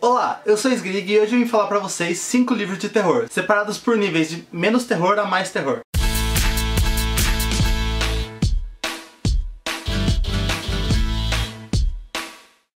Olá, eu sou Sgrig e hoje eu vim falar pra vocês 5 livros de terror, separados por níveis de menos terror a mais terror.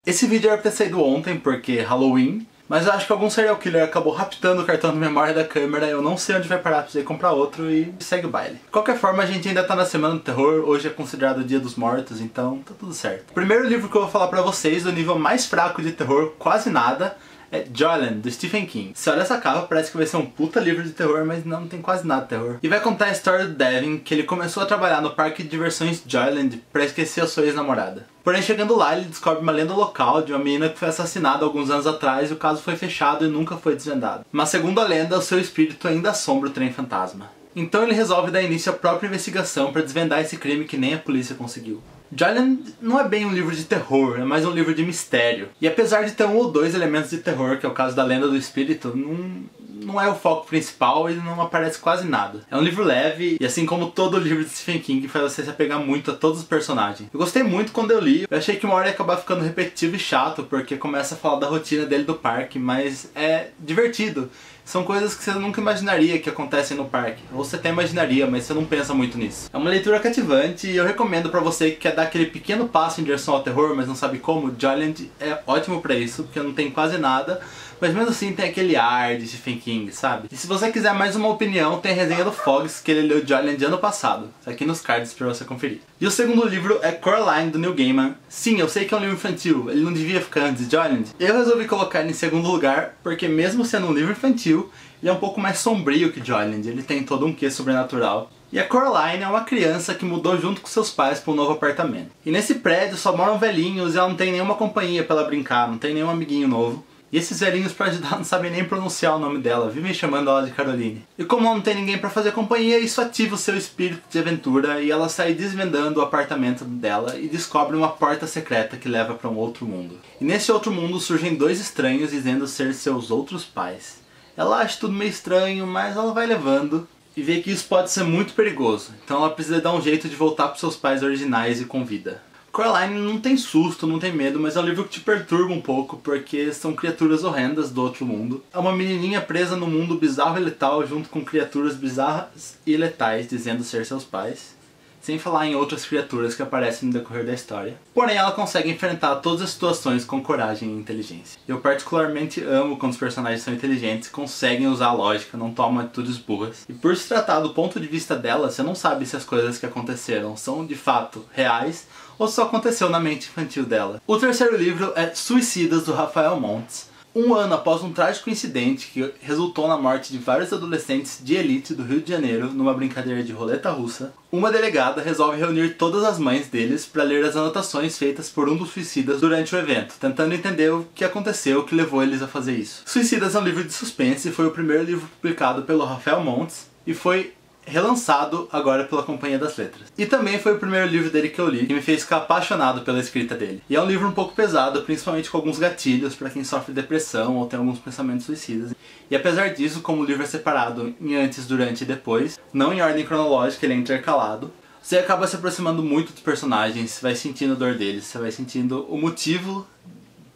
Esse vídeo era pra ter saído ontem, porque é Halloween, mas eu acho que algum serial killer acabou raptando o cartão de memória da câmera, eu não sei onde vai parar, precisei comprar outro e segue o baile. De qualquer forma, a gente ainda tá na semana do terror, hoje é considerado o Dia dos Mortos, então tá tudo certo. O primeiro livro que eu vou falar pra vocês, do nível mais fraco de terror, quase nada, é Joyland, do Stephen King. Se olha essa capa, parece que vai ser um puta livro de terror, mas não tem quase nada de terror. E vai contar a história do Devin, que ele começou a trabalhar no parque de diversões Joyland pra esquecer a sua ex-namorada. Porém, chegando lá, ele descobre uma lenda local de uma menina que foi assassinada alguns anos atrás e o caso foi fechado e nunca foi desvendado. Mas segundo a lenda, o seu espírito ainda assombra o trem fantasma. Então ele resolve dar início à própria investigação para desvendar esse crime que nem a polícia conseguiu. Joyland não é bem um livro de terror, é mais um livro de mistério. E apesar de ter um ou dois elementos de terror, que é o caso da lenda do espírito, não é o foco principal e não aparece quase nada. É um livro leve e, assim como todo livro de Stephen King, faz você se apegar muito a todos os personagens. Eu gostei muito quando eu li, eu achei que uma hora ia acabar ficando repetitivo e chato, porque começa a falar da rotina dele do parque, mas é divertido. São coisas que você nunca imaginaria que acontecem no parque. Ou você até imaginaria, mas você não pensa muito nisso. É uma leitura cativante e eu recomendo pra você que quer dar aquele pequeno passo em direção ao terror, mas não sabe como. Joyland é ótimo pra isso, porque não tem quase nada, mas mesmo assim tem aquele ar de Stephen King, sabe? E se você quiser mais uma opinião, tem a resenha do Fox, que ele leu Joyland ano passado. Tá aqui nos cards pra você conferir. E o segundo livro é Coraline, do Neil Gaiman. Sim, eu sei que é um livro infantil, ele não devia ficar antes de Joyland. Eu resolvi colocar ele em segundo lugar, porque mesmo sendo um livro infantil, ele é um pouco mais sombrio que Joyland, ele tem todo um quê sobrenatural. E a Coraline é uma criança que mudou junto com seus pais para um novo apartamento. E nesse prédio só moram velhinhos e ela não tem nenhuma companhia para ela brincar, não tem nenhum amiguinho novo. E esses velhinhos, pra ajudar, não sabem nem pronunciar o nome dela, vivem chamando ela de Caroline. E como ela não tem ninguém pra fazer companhia, isso ativa o seu espírito de aventura e ela sai desvendando o apartamento dela e descobre uma porta secreta que leva pra um outro mundo. E nesse outro mundo surgem dois estranhos dizendo ser seus outros pais. Ela acha tudo meio estranho, mas ela vai levando e vê que isso pode ser muito perigoso. Então ela precisa dar um jeito de voltar pros seus pais originais e com vida. Coraline não tem susto, não tem medo, mas é um livro que te perturba um pouco, porque são criaturas horrendas do outro mundo. É uma menininha presa no mundo bizarro e letal, junto com criaturas bizarras e letais, dizendo ser seus pais. Sem falar em outras criaturas que aparecem no decorrer da história. Porém, ela consegue enfrentar todas as situações com coragem e inteligência. Eu particularmente amo quando os personagens são inteligentes e conseguem usar a lógica, não tomam atitudes burras. E por se tratar do ponto de vista dela, você não sabe se as coisas que aconteceram são de fato reais ou só aconteceu na mente infantil dela. O terceiro livro é Suicidas, do Raphael Montes. Um ano após um trágico incidente que resultou na morte de vários adolescentes de elite do Rio de Janeiro numa brincadeira de roleta russa, uma delegada resolve reunir todas as mães deles para ler as anotações feitas por um dos suicidas durante o evento, tentando entender o que aconteceu que levou eles a fazer isso. Suicidas é um livro de suspense e foi o primeiro livro publicado pelo Raphael Montes e foi relançado agora pela Companhia das Letras. E também foi o primeiro livro dele que eu li, que me fez ficar apaixonado pela escrita dele. E é um livro um pouco pesado, principalmente com alguns gatilhos para quem sofre depressão ou tem alguns pensamentos suicidas. E apesar disso, como o livro é separado em antes, durante e depois, não em ordem cronológica, ele é intercalado, você acaba se aproximando muito dos personagens, você vai sentindo a dor deles, você vai sentindo o motivo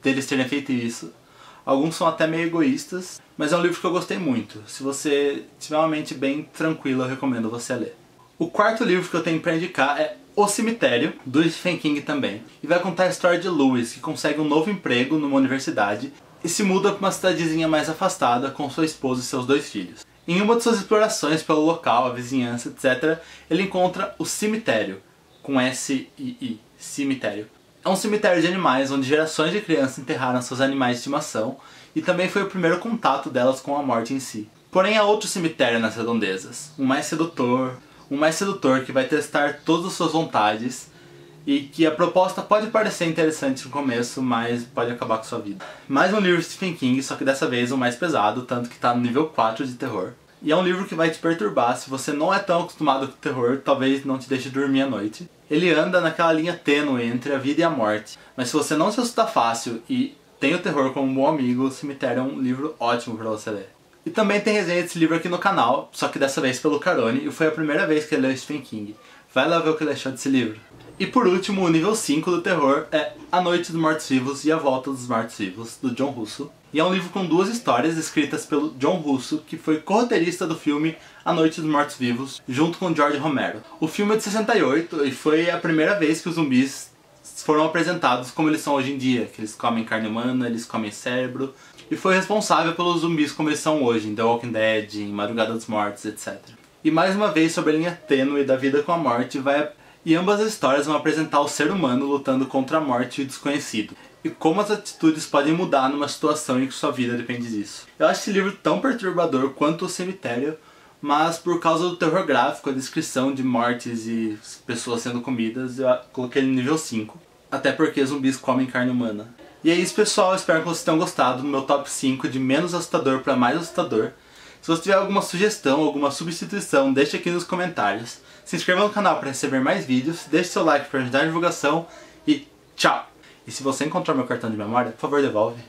deles terem feito isso. Alguns são até meio egoístas, mas é um livro que eu gostei muito. Se você tiver uma mente bem tranquila, eu recomendo você ler. O quarto livro que eu tenho para indicar é O Cemitério, do Stephen King também. E vai contar a história de Louis, que consegue um novo emprego numa universidade e se muda para uma cidadezinha mais afastada com sua esposa e seus 2 filhos. Em uma de suas explorações pelo local, a vizinhança, etc., ele encontra o cemitério, com S-I-I, cemitério. É um cemitério de animais onde gerações de crianças enterraram seus animais de estimação e também foi o primeiro contato delas com a morte em si. Porém há outro cemitério nas redondezas, um mais sedutor que vai testar todas as suas vontades e que a proposta pode parecer interessante no começo, mas pode acabar com sua vida. Mais um livro de Stephen King, só que dessa vez o mais pesado, tanto que está no nível 4 de terror. E é um livro que vai te perturbar, se você não é tão acostumado com o terror, talvez não te deixe dormir à noite. Ele anda naquela linha tênue entre a vida e a morte, mas se você não se assustar fácil e tem o terror como um bom amigo, O Cemitério é um livro ótimo para você ler. E também tem resenha desse livro aqui no canal, só que dessa vez pelo Carone, e foi a primeira vez que ele leu Stephen King. Vai lá ver o que ele achou desse livro. E por último, o nível 5 do terror é A Noite dos Mortos-Vivos e a Volta dos Mortos-Vivos, do John Russo. E é um livro com 2 histórias escritas pelo John Russo, que foi co-roteirista do filme A Noite dos Mortos-Vivos, junto com George Romero. O filme é de 68 e foi a primeira vez que os zumbis foram apresentados como eles são hoje em dia, que eles comem carne humana, eles comem cérebro, e foi responsável pelos zumbis como eles são hoje, em The Walking Dead, em Madrugada dos Mortos, etc. E mais uma vez sobre a linha tênue da vida com a morte, e ambas as histórias vão apresentar o ser humano lutando contra a morte e o desconhecido, e como as atitudes podem mudar numa situação em que sua vida depende disso. Eu acho esse livro tão perturbador quanto O Cemitério, mas por causa do terror gráfico, a descrição de mortes e pessoas sendo comidas, eu coloquei ele no nível 5. Até porque zumbis comem carne humana. E é isso, pessoal, espero que vocês tenham gostado do meu top 5 de menos assustador para mais assustador. Se você tiver alguma sugestão, alguma substituição, deixe aqui nos comentários. Se inscreva no canal para receber mais vídeos, deixe seu like para ajudar a divulgação e tchau! E se você encontrar meu cartão de memória, por favor devolve.